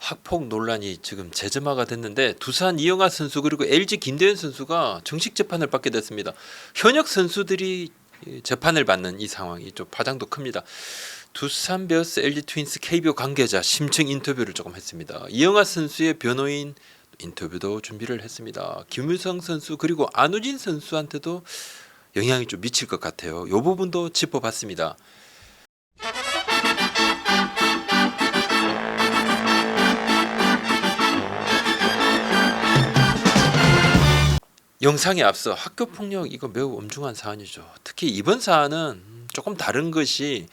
학폭 논란이 지금 재점화가 됐는데 두산 이영하 선수 그리고 LG 김대현 선수가 정식 재판을 받게 됐습니다. 현역 선수들이 재판을 받는 이 상황이 좀 파장도 큽니다. 두산 베어스 LG 트윈스 KBO 관계자 심층 인터뷰를 조금 했습니다. 이영하 선수의 변호인 인터뷰도 준비를 했습니다. 김유성 선수 그리고 안우진 선수한테도 영향이 좀 미칠 것 같아요. 이 부분도 짚어봤습니다. 영상에 앞서 학교폭력 이거 매우 엄중한 사안이죠. 특히 이번 사안은 조금 다른 것이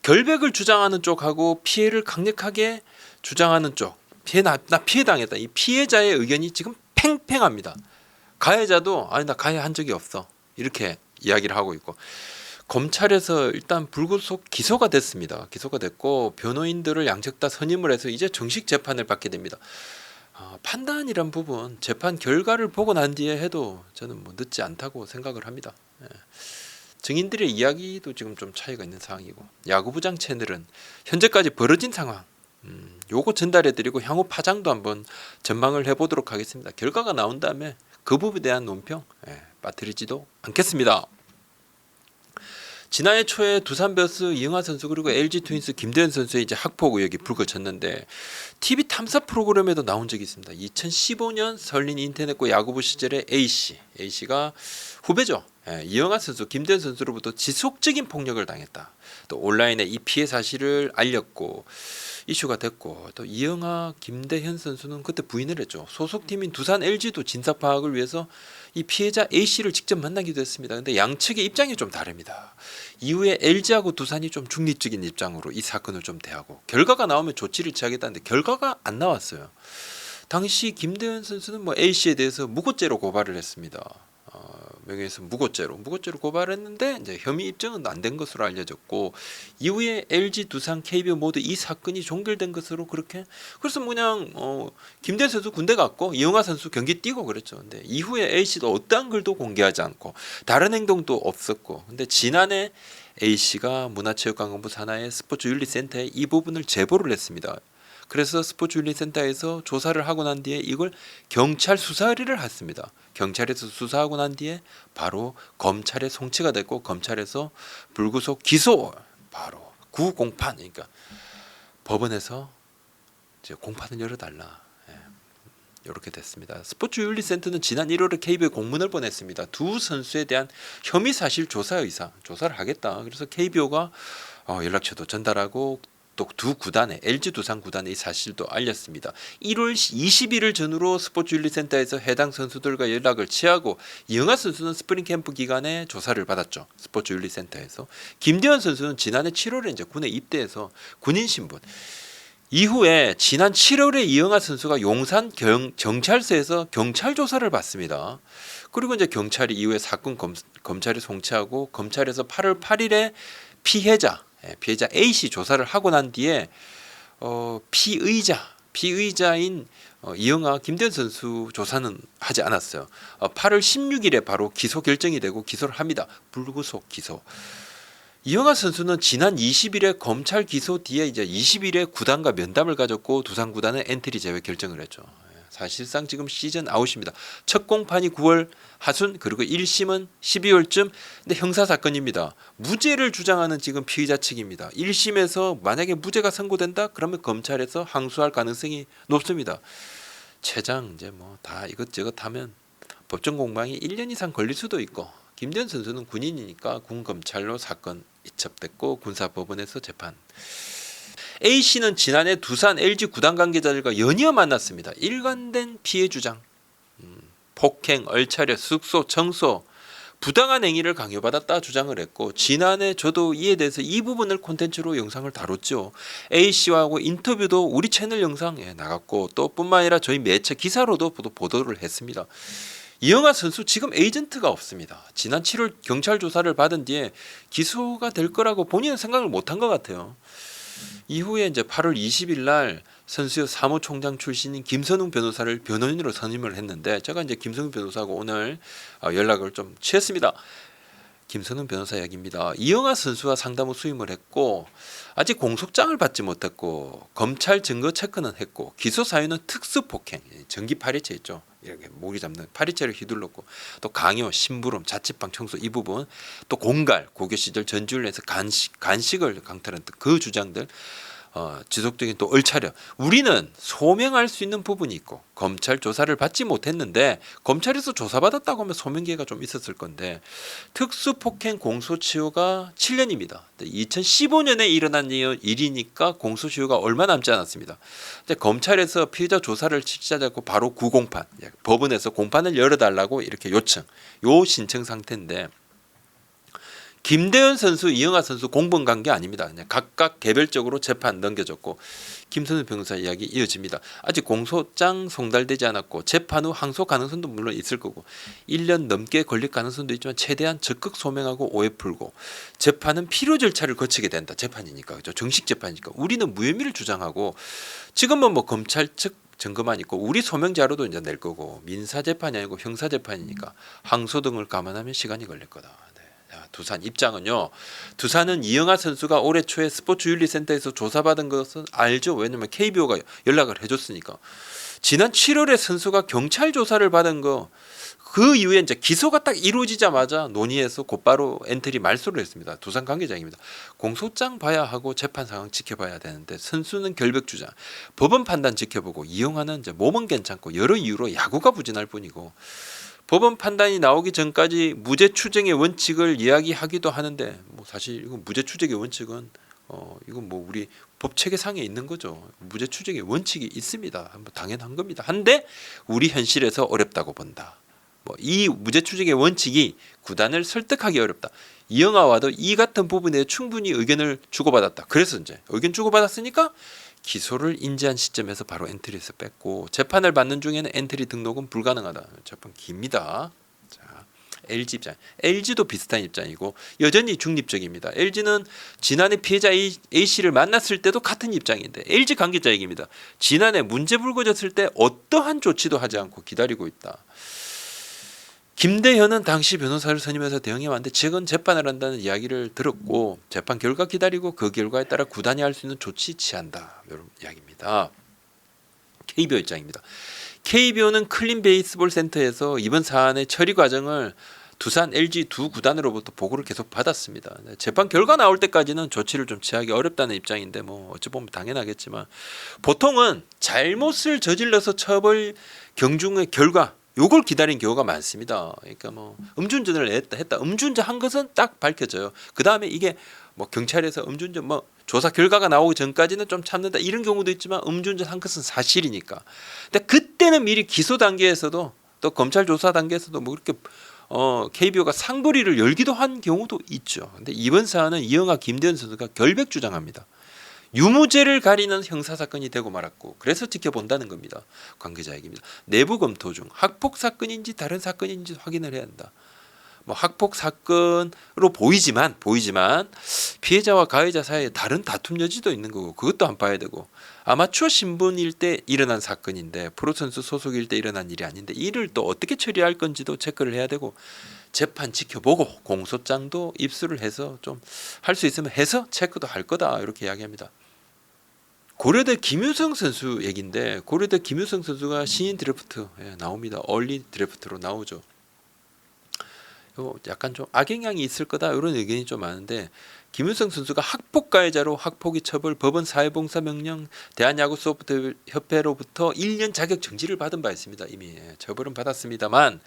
결백을 주장하는 쪽하고 피해를 강력하게 주장하는 쪽 나 피해 당했다 이 피해자의 의견이 지금 팽팽합니다. 가해자도 아니 나 가해한 적이 없어 이렇게 이야기를 하고 있고 검찰에서 일단 불구속 기소가 됐습니다. 기소가 됐고 변호인들을 양측 다 선임을 해서 이제 정식 재판을 받게 됩니다. 판단이란 부분 재판 결과를 보고 난 뒤에 해도 저는 뭐 늦지 않다고 생각을 합니다. 증인들의 이야기도 지금 좀 차이가 있는 상황이고 야구부장 채널은 현재까지 벌어진 상황 요거 전달해드리고 향후 파장도 한번 전망을 해보도록 하겠습니다. 결과가 나온 다음에 그 부분에 대한 논평 빠뜨리지도 않겠습니다. 지난해 초에 두산 베어스 이영하 선수 그리고 LG 트윈스 김대현 선수의 이제 학폭 의혹이 불거졌는데 TV 탐사 프로그램에도 나온 적이 있습니다. 2015년 설린 인터넷고 야구부 시절에 A씨가 후배죠. 이영하 선수 김대현 선수로부터 지속적인 폭력을 당했다. 또 온라인에 이 피해 사실을 알렸고 이슈가 됐고 또 이영하 김대현 선수는 그때 부인을 했죠. 소속팀인 두산 LG도 진상 파악을 위해서 이 피해자 A씨를 직접 만나기도 했습니다. 근데 양측의 입장이 좀 다릅니다. 이후에 LG하고 두산이 좀 중립적인 입장으로 이 사건을 좀 대하고 결과가 나오면 조치를 취하겠다는데 결과가 안 나왔어요. 당시 김대현 선수는 뭐 A씨에 대해서 무고죄로 고발을 했습니다. 명예훼손 무고죄로 고발했는데 이제 혐의 입증은 안 된 것으로 알려졌고 이후에 LG, 두산, KBO 모두 이 사건이 종결된 것으로 그렇게 그래서 그냥 김대현 선수 군대 갔고 이영하 선수 경기 뛰고 그랬죠. 근데 이후에 A씨도 어떠한 글도 공개하지 않고 다른 행동도 없었고 근데 지난해 A씨가 문화체육관광부 산하의 스포츠윤리센터에 이 부분을 제보를 했습니다. 그래서 스포츠윤리센터에서 조사를 하고 난 뒤에 이걸 경찰 수사 의뢰를 했습니다. 경찰에서 수사하고 난 뒤에 바로 검찰에 송치가 됐고 검찰에서 불구속 기소 바로 구공판 그러니까 법원에서 이제 공판을 열어달라 이렇게 됐습니다. 스포츠윤리센터는 지난 1월에 KBO에 공문을 보냈습니다. 두 선수에 대한 혐의 사실 조사 의사 조사를 하겠다. 그래서 KBO가 연락처도 전달하고 또 두 구단에 LG 두산 구단에 이 사실도 알렸습니다. 1월 20일을 전후로 스포츠윤리센터에서 해당 선수들과 연락을 취하고 이영하 선수는 스프링 캠프 기간에 조사를 받았죠. 스포츠윤리센터에서 김대현 선수는 지난해 7월에 이제 군에 입대해서 군인 신분. 이후에 지난 7월에 이영하 선수가 용산 경찰서에서 경찰 조사를 받습니다. 그리고 이제 경찰이 이후에 사건 검찰에 송치하고 검찰에서 8월 8일에 피해자 A씨 조사를 하고 난 뒤에 피의자인 이영하 김대현 선수 조사는 하지 않았어요. 8월 16일에 바로 기소 결정이 되고 기소를 합니다. 불구속 기소. 이영하 선수는 지난 20일에 검찰 기소 뒤에 이제 20일에 구단과 면담을 가졌고 두산 구단은 엔트리 제외 결정을 했죠. 사실상 지금 시즌 아웃입니다. 첫 공판이 9월 하순 그리고 1심은 12월쯤 근데 형사사건입니다. 무죄를 주장하는 지금 피의자 측입니다. 1심에서 만약에 무죄가 선고된다 그러면 검찰에서 항소할 가능성이 높습니다. 최장 이제 뭐 다 이것저것 하면 법정 공방이 1년 이상 걸릴 수도 있고 김대현 선수는 군인이니까 군검찰로 사건 이첩됐고 군사법원에서 재판. A씨는 지난해 두산 LG 구단 관계자들과 연이어 만났습니다. 일관된 피해 주장, 폭행, 얼차려, 숙소, 청소, 부당한 행위를 강요받았다 주장을 했고 지난해 저도 이에 대해서 이 부분을 콘텐츠로 영상을 다뤘죠. A씨하고 인터뷰도 우리 채널 영상에 나갔고 또 뿐만 아니라 저희 매체 기사로도 보도를 했습니다. 이영하 선수 지금 에이전트가 없습니다. 지난 7월 경찰 조사를 받은 뒤에 기소가 될 거라고 본인은 생각을 못한 것 같아요. 이후에 이제 8월 20일 날 선수의 사무총장 출신인 김선웅 변호사를 변호인으로 선임을 했는데 제가 이제 김선웅 변호사하고 오늘 연락을 좀 취했습니다. 김선웅 변호사 이야기입니다. 이영하 선수와 상담 후 수임을 했고 아직 공소장을 받지 못했고 검찰 증거 체크는 했고 기소 사유는 특수폭행, 전기 파리채 있죠. 이렇게 모기 잡는 파리채를 휘둘렀고 또 강요, 심부름, 자취방 청소 이 부분 또 공갈, 고교 시절 전주를 해서 간식을 강탈한 그 주장들 지속적인 또 얼차려 우리는 소명할 수 있는 부분이 있고 검찰 조사를 받지 못했는데 검찰에서 조사받았다고 하면 소명 기회가 좀 있었을 건데 특수폭행 공소시효가 7년입니다. 2015년에 일어난 일이니까 공소시효가 얼마 남지 않았습니다. 이제 검찰에서 피해자 조사를 실시하자고 바로 구공판 법원에서 공판을 열어달라고 이렇게 요청 요 신청 상태인데 김대현 선수, 이영하 선수 공범 관계 아닙니다. 그냥 각각 개별적으로 재판 넘겨졌고 김선우 변호사 이야기 이어집니다. 아직 공소장 송달되지 않았고 재판 후 항소 가능성도 물론 있을 거고 1년 넘게 걸릴 가능성도 있지만 최대한 적극 소명하고 오해 풀고 재판은 필요 절차를 거치게 된다. 재판이니까 그죠? 정식 재판이니까 우리는 무혐의를 주장하고 지금은 뭐 검찰 측 증거만 있고 우리 소명 자료도 이제 낼 거고 민사 재판이 아니고 형사 재판이니까 항소 등을 감안하면 시간이 걸릴 거다. 두산 입장은요. 두산은 이영하 선수가 올해 초에 스포츠윤리센터에서 조사받은 것은 알죠. 왜냐하면 KBO가 연락을 해줬으니까. 지난 7월에 선수가 경찰 조사를 받은 거 그 이후에 이제 기소가 딱 이루어지자마자 논의해서 곧바로 엔트리 말소를 했습니다. 두산 관계자입니다. 공소장 봐야 하고 재판 상황 지켜봐야 되는데 선수는 결백 주장, 법원 판단 지켜보고 이영하는 이제 몸은 괜찮고 여러 이유로 야구가 부진할 뿐이고. 법원 판단이 나오기 전까지 무죄 추정의 원칙을 이야기하기도 하는데 뭐 사실 이건 무죄 추정의 원칙은 이건 뭐 우리 법 체계상에 있는 거죠. 무죄 추정의 원칙이 있습니다. 당연한 겁니다. 한데 우리 현실에서 어렵다고 본다. 뭐 이 무죄 추정의 원칙이 구단을 설득하기 어렵다. 이영하와도 이 같은 부분에 충분히 의견을 주고받았다. 그래서 이제 의견 주고받았으니까 기소를 인지한 시점에서 바로 엔트리에서 뺐고 재판을 받는 중에는 엔트리 등록은 불가능하다. 재판 깁니다. 자, LG 입장. LG도 비슷한 입장이고 여전히 중립적입니다. LG는 지난해 피해자 A씨를 만났을 때도 같은 입장인데 LG 관계자 얘기입니다. 지난해 문제 불거졌을 때 어떠한 조치도 하지 않고 기다리고 있다. 김대현은 당시 변호사를 선임해서 대응해 왔는데 최근 재판을 한다는 이야기를 들었고 재판 결과 기다리고 그 결과에 따라 구단이 할 수 있는 조치 취한다. 이런 이야기입니다. KBO 입장입니다. KBO는 클린 베이스볼 센터에서 이번 사안의 처리 과정을 두산, LG 두 구단으로부터 보고를 계속 받았습니다. 재판 결과 나올 때까지는 조치를 좀 취하기 어렵다는 입장인데 뭐 어찌 보면 당연하겠지만 보통은 잘못을 저질러서 처벌 경중의 결과 요걸 기다린 경우가 많습니다. 그러니까 뭐 음주운전을 했다. 음주운전 한 것은 딱 밝혀져요. 그 다음에 이게 뭐 경찰에서 음주운전 뭐 조사 결과가 나오기 전까지는 좀 참는다 이런 경우도 있지만 음주운전 한 것은 사실이니까. 근데 그때는 미리 기소 단계에서도 또 검찰 조사 단계에서도 뭐 그렇게 KBO가 상고리를 열기도 한 경우도 있죠. 근데 이번 사안은 이영하 김대현 선수가 결백 주장합니다. 유무죄를 가리는 형사사건이 되고 말았고 그래서 지켜본다는 겁니다. 관계자 얘기입니다. 내부 검토 중 학폭 사건인지 다른 사건인지 확인을 해야 한다. 뭐 학폭 사건으로 보이지만 피해자와 가해자 사이에 다른 다툼 여지도 있는 거고 그것도 안 봐야 되고 아마추어 신분일 때 일어난 사건인데 프로선수 소속일 때 일어난 일이 아닌데 이를 또 어떻게 처리할 건지도 체크를 해야 되고 재판 지켜보고 공소장도 입수를 해서 좀 할 수 있으면 해서 체크도 할 거다 이렇게 이야기합니다. 고려대 김유성 선수 얘기인데 고려대 김유성 선수가 신인 드래프트 나옵니다. 얼리 드래프트로 나오죠. 약간 좀 악영향이 있을 거다 이런 의견이 좀 많은데 김유성 선수가 학폭 가해자로 학폭위 처벌 법원 사회봉사 명령 대한야구소프트협회로부터 1년 자격 정지를 받은 바 있습니다. 이미 처벌은 받았습니다만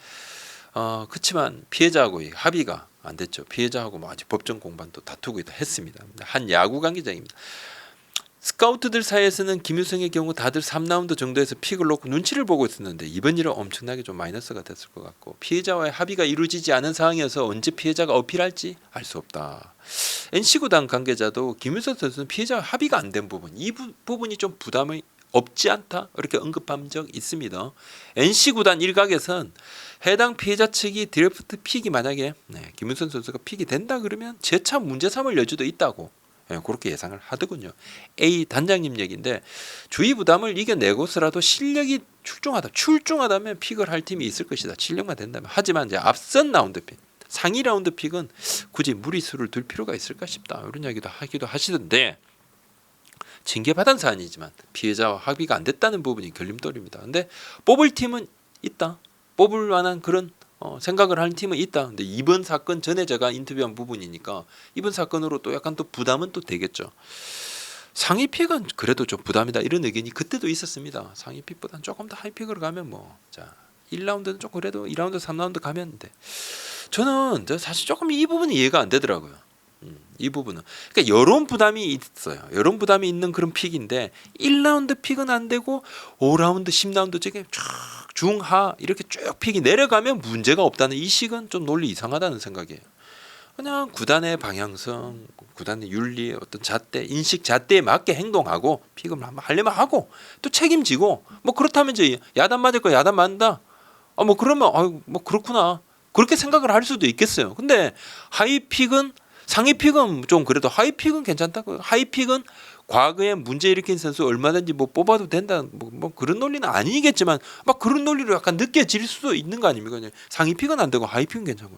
그렇지만 피해자하고 합의가 안 됐죠. 피해자하고 뭐 아직 법정 공방도 다투고 있다 했습니다. 한 야구 관계자입니다. 스카우트들 사이에서는 김유성의 경우 다들 3라운드 정도에서 픽을 놓고 눈치를 보고 있었는데 이번 일은 엄청나게 좀 마이너스가 됐을 것 같고 피해자와의 합의가 이루어지지 않은 상황이어서 언제 피해자가 어필할지 알 수 없다. NC구단 관계자도 김유성 선수는 피해자와 합의가 안 된 부분 이 부분이 좀 부담이 없지 않다 이렇게 언급한 적 있습니다. NC구단 일각에선 해당 피해자 측이 드래프트 픽이 만약에 김유성 선수가 픽이 된다 그러면 재차 문제 삼을 여지도 있다고 그렇게 예상을 하더군요. A 단장님 얘기인데 주의 부담을 이겨내고서라도 실력이 출중하다면 픽을 할 팀이 있을 것이다. 실력만 된다면. 하지만 이제 앞선 라운드 픽 상위 라운드 픽은 굳이 무리수를 둘 필요가 있을까 싶다. 이런 이야기도 하기도 하시던데 징계받은 사안이지만 피해자와 합의가 안 됐다는 부분이 걸림돌입니다. 근데 뽑을 팀은 있다. 뽑을 만한 그런 생각을 하는 팀은 있다. 근데 이번 사건 전에 제가 인터뷰한 부분이니까 이번 사건으로 또 약간 또 부담은 또 되겠죠. 상위 픽은 그래도 좀 부담이다 이런 의견이 그때도 있었습니다. 상위 픽보다는 조금 더 하이 픽으로 가면 자 1라운드는 조금 그래도 2라운드 3라운드 가면 돼. 저는 사실 조금 이 부분이 이해가 안 되더라고요. 이 부분은 그러니까 여론 부담이 있어요. 여론 부담이 있는 그런 픽인데 1라운드 픽은 안 되고 5라운드 10라운드 쪽에 쫙 중하 이렇게 쭉 픽이 내려가면 문제가 없다는 이 식은 좀 논리 이상하다는 생각이에요. 그냥 구단의 방향성, 구단의 윤리, 어떤 잣대, 인식 잣대에 맞게 행동하고 픽을 하려면 하고 또 책임지고 그렇다면 이제 야단 맞을 거 야단 맞는다. 그러면 그렇구나. 그렇게 생각을 할 수도 있겠어요. 근데 하이 픽은 상위 픽은 좀 그래도 하이 픽은 괜찮다고. 하이 픽은 과거에 문제 일으킨 선수 얼마든지 뽑아도 된다. 그런 논리는 아니겠지만 그런 논리로 약간 느껴질 수도 있는 거 아닙니까? 상위 픽은 안 되고 하이 픽은 괜찮고.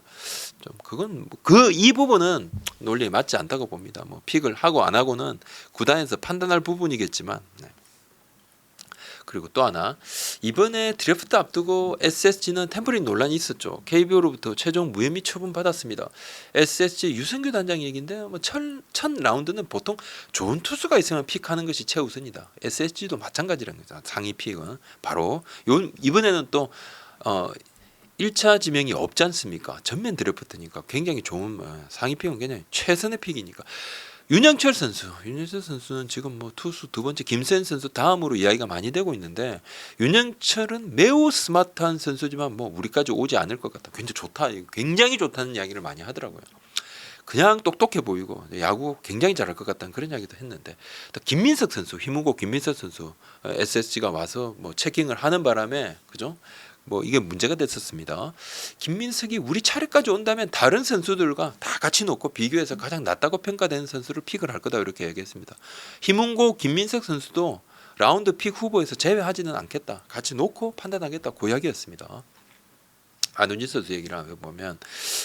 좀 그건 이 부분은 논리에 맞지 않다고 봅니다. 픽을 하고 안 하고는 구단에서 판단할 부분이겠지만. 네. 그리고 또 하나 이번에 드래프트 앞두고 SSG는 템퍼링 논란이 있었죠. KBO로부터 최종 무혐의 처분 받았습니다. SSG 유승규 단장 얘기인데 첫 라운드는 보통 좋은 투수가 있으면 픽하는 것이 최우선이다. SSG도 마찬가지라는 거죠. 상위 픽은 바로 이번에는 또 1차 지명이 없지 않습니까? 전면 드래프트니까 굉장히 좋은 상위 픽은 굉장히 최선의 픽이니까. 윤영철 선수는 지금 투수 두 번째 김세현 선수 다음으로 이야기가 많이 되고 있는데 윤영철은 매우 스마트한 선수지만 우리까지 오지 않을 것 같다. 굉장히 좋다는 이야기를 많이 하더라고요. 그냥 똑똑해 보이고 야구 굉장히 잘할 것 같다는 그런 이야기도 했는데 또 김민석 선수, 휘문고 김민석 선수 SSG가 와서 체킹을 하는 바람에 그죠? 이게 문제가 됐었습니다. 김민석이 우리 차례까지 온다면 다른 선수들과 다 같이 놓고 비교해서 가장 낫다고 평가되는 선수를 픽을 할 거다 이렇게 얘기했습니다. 희문고 김민석 선수도 라운드 픽 후보에서 제외하지는 않겠다. 같이 놓고 판단하겠다 그 이야기였습니다. 안우진 선수 얘기를 보면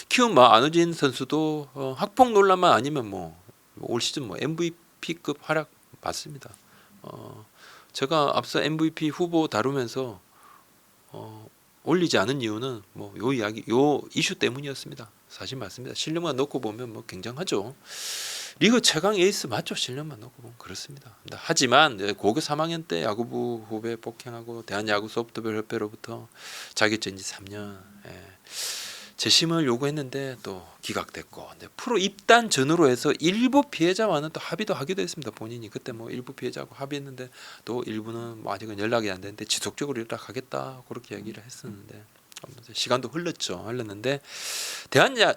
키움 안우진 선수도 학폭 논란만 아니면 올 시즌 MVP급 활약 맞습니다. 제가 앞서 MVP 후보 다루면서 올리지 않은 이유는 요 이슈 때문이었습니다. 사실 맞습니다. 실력만 놓고 보면 굉장하죠. 리그 최강 에이스 맞죠. 실력만 놓고 보면 그렇습니다. 하지만 고교 3학년 때 야구부 후배 폭행하고 대한야구소프트볼협회로부터 자격증 3년 재심을 요구했는데 또 기각됐고 프로 입단 전후로 해서 일부 피해자와는 또 합의도 하기도 했습니다. 본인이 그때 일부 피해자하고 합의했는데 또 일부는 아직은 연락이 안 되는데 지속적으로 연락하겠다 그렇게 얘기를 했었는데 시간도 흘렀는데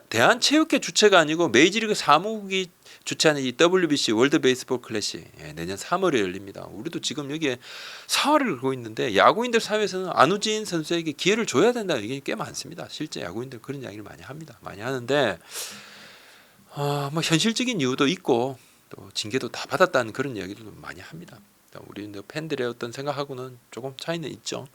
대한체육회 주최가 아니고 메이저리그 사무국이 주최하는 이 WBC 월드 베이스볼 클래식 내년 3월에 열립니다. 우리도 지금 여기에 사활을 걸고 있는데 야구인들 사회에서는 안우진 선수에게 기회를 줘야 된다는 의견이 꽤 많습니다. 실제 야구인들 그런 이야기를 많이 합니다. 많이 하는데 현실적인 이유도 있고 또 징계도 다 받았다는 그런 이야기도 많이 합니다. 우리 팬들의 어떤 생각하고는 조금 차이는 있죠.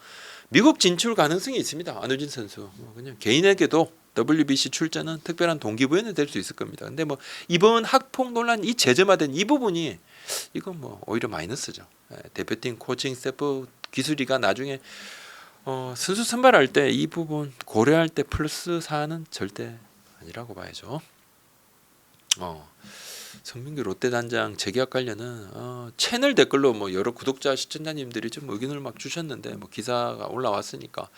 미국 진출 가능성이 있습니다. 안우진 선수 그냥 개인에게도 WBC 출전은 특별한 동기부여는 될 수 있을 겁니다. 근데 이번 학폭 논란 이 재점화된 이 부분이 이건 오히려 마이너스죠. 대표팀 코칭 스태프 기술이가 나중에 선수 선발할 때 이 부분 고려할 때 플러스 사안은 절대 아니라고 봐야죠. 성민규 롯데 단장 재계약 관련은 채널 댓글로 여러 구독자 시청자님들이 좀 의견을 주셨는데 기사가 올라왔으니까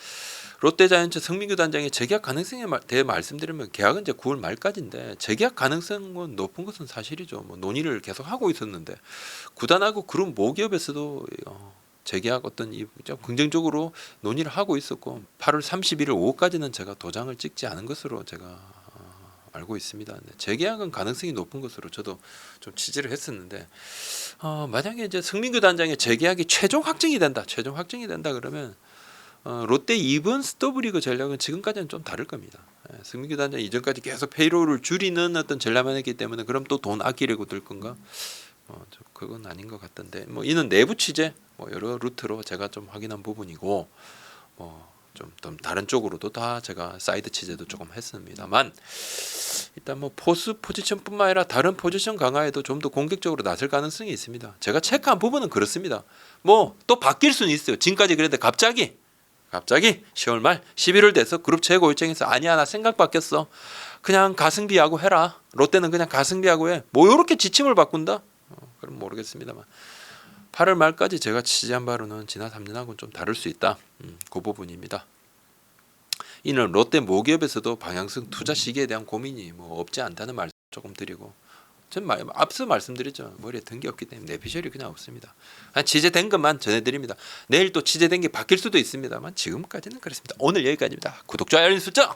롯데 자이언츠 성민규 단장의 재계약 가능성에 대해 말씀드리면 계약은 이제 9월 말까지인데 재계약 가능성은 높은 것은 사실이죠. 논의를 계속 하고 있었는데 구단하고 그룹 모기업에서도 재계약 어떤 긍정적으로 논의를 하고 있었고 8월 31일 오후까지는 제가 도장을 찍지 않은 것으로 제가 알고 있습니다. 재계약은 가능성이 높은 것으로 저도 좀 취재를 했었는데 만약에 이제 성민규 단장의 재계약이 최종 확정이 된다 그러면 롯데 이번 스토브리그 전략은 지금까지는 좀 다를 겁니다. 성민규 단장 이전까지 계속 페이로를 줄이는 어떤 전략만 했기 때문에 그럼 또 돈 아끼려고 들 건가? 그건 아닌 것 같던데 이는 내부 취재 여러 루트로 제가 좀 확인한 부분이고 좀 다른 쪽으로도 다 제가 사이드 취재도 조금 했습니다만 일단 뭐 포수 포지션뿐만 아니라 다른 포지션 강화에도 좀 더 공격적으로 나설 가능성이 있습니다. 제가 체크한 부분은 그렇습니다. 뭐 또 바뀔 수는 있어요. 지금까지 그랬는데 갑자기 10월 말 11월 돼서 그룹 최고 일정에서 아니야 나 생각 바뀌었어. 그냥 가승비 야구 해라. 롯데는 그냥 가승비 야구 해. 뭐 이렇게 지침을 바꾼다? 그럼 모르겠습니다만 8월 말까지 제가 취재한 바로는 지난 3년하고는 좀 다를 수 있다. 그 부분입니다. 이는 롯데 모기업에서도 방향성 투자 시기에 대한 고민이 뭐 없지 않다는 말씀 조금 드리고 전 앞서 말씀드렸죠. 머리에 든 게 없기 때문에 내피셜이 그냥 없습니다. 취재된 것만 전해드립니다. 내일 또 취재된 게 바뀔 수도 있습니다만 지금까지는 그렇습니다. 오늘 여기까지입니다. 구독, 좋아요, 알림 설정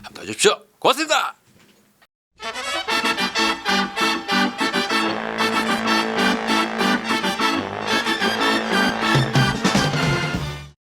한번 더 해주십시오. 고맙습니다.